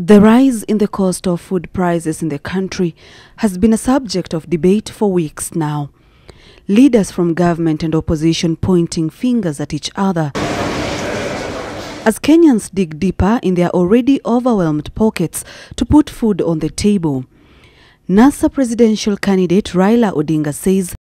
The rise in the cost of food prices in the country has been a subject of debate for weeks now. Leaders from government and opposition pointing fingers at each other as Kenyans dig deeper in their already overwhelmed pockets to put food on the table. NASA presidential candidate Raila Odinga says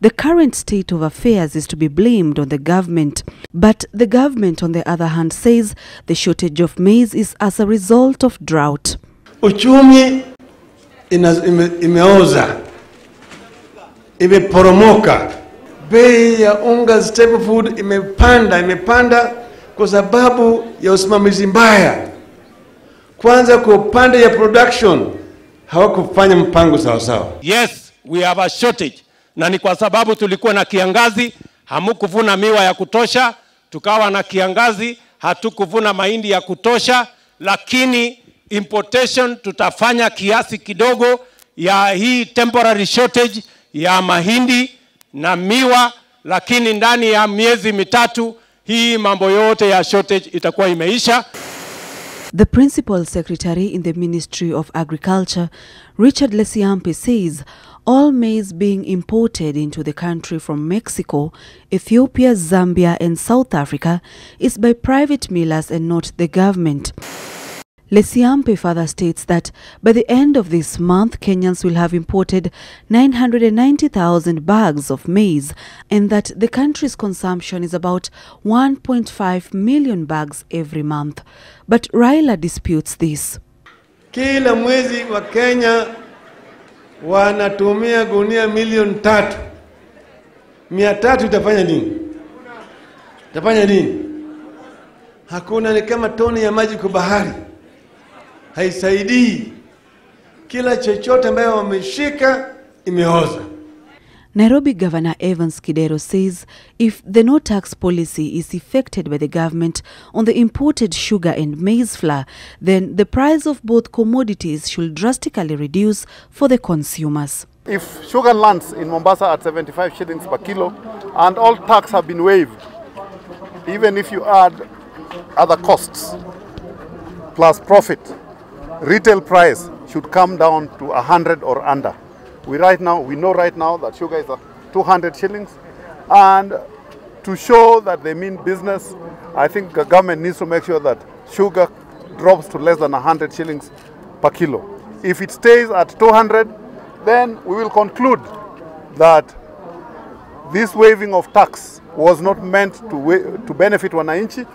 the current state of affairs is to be blamed on the government, but the government, on the other hand, says the shortage of maize is as a result of drought. Uchumi imeoza, imeporomoka. Bei ya unga staple food imepanda kwa sababu ya usimamizi mbaya. Kwanza kwa upande ya production hawakufanya mpango sawa sawa. Yes, we have a shortage. Na ni kwa sababu tulikuwa na kiangazi, hamukuvuna miwa ya kutosha, tukawa na kiangazi, hatukuvuna mahindi ya kutosha, lakini importation tutafanya kiasi kidogo ya hii temporary shortage ya mahindi na miwa, lakini ndani ya miezi mitatu hii mambo yote ya shortage itakuwa imeisha. The Principal Secretary in the Ministry of Agriculture, Richard Lesiyampe, says all maize being imported into the country from Mexico, Ethiopia, Zambia and South Africa is by private millers and not the government. Lesiyampe further states that by the end of this month, Kenyans will have imported 990,000 bags of maize and that the country's consumption is about 1.5 million bags every month. But Raila disputes this. Kila mwezi wa Kenya wanatumia gunia milioni 3. 300 itafanya nini? Itafanya nini? Hakuna, ni kama toni ya maji kwa bahari. Haisaidii. Kila chochote ambayo wameshika imeoza. Nairobi Governor Evans Kidero says if the no tax policy is effected by the government on the imported sugar and maize flour, then the price of both commodities should drastically reduce for the consumers. If sugar lands in Mombasa at 75 shillings per kilo and all tax have been waived, even if you add other costs plus profit, retail price should come down to 100 or under. We know right now that sugar is at 200 shillings, and to show that they mean business, I think the government needs to make sure that sugar drops to less than 100 shillings per kilo. If it stays at 200, then we will conclude that this waiving of tax was not meant to benefit wananchi,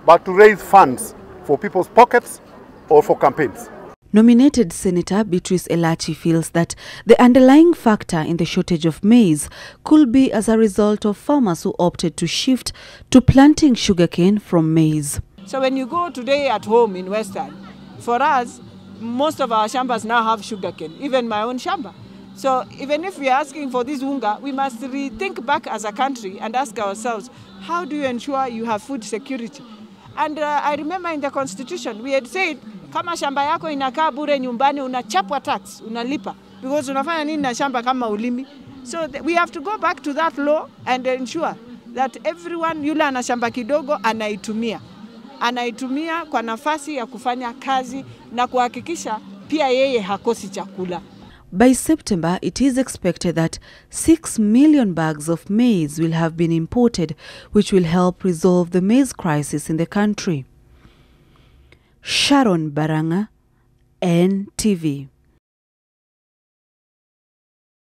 but to raise funds for people's pockets or for campaigns. Nominated Senator Beatrice Elachi feels that the underlying factor in the shortage of maize could be as a result of farmers who opted to shift to planting sugarcane from maize. So when you go today at home in Western, for us, most of our shambas now have sugarcane, even my own shamba. So even if we are asking for this unga, we must rethink back as a country and ask ourselves, how do you ensure you have food security? And I remember in the constitution, we had said, kama shamba yako inakaa bure nyumbani, unachapwa tax, unalipa. Because unafanya nini na shamba kama ulimi? So we have to go back to that law and ensure that everyone yule ana shamba kidogo anaitumia. Anaitumia kwa nafasi ya kufanya kazi na kuhakikisha pia yeye hakosi chakula. By September, it is expected that 6 million bags of maize will have been imported, which will help resolve the maize crisis in the country. Sharon Barang'a, NTV.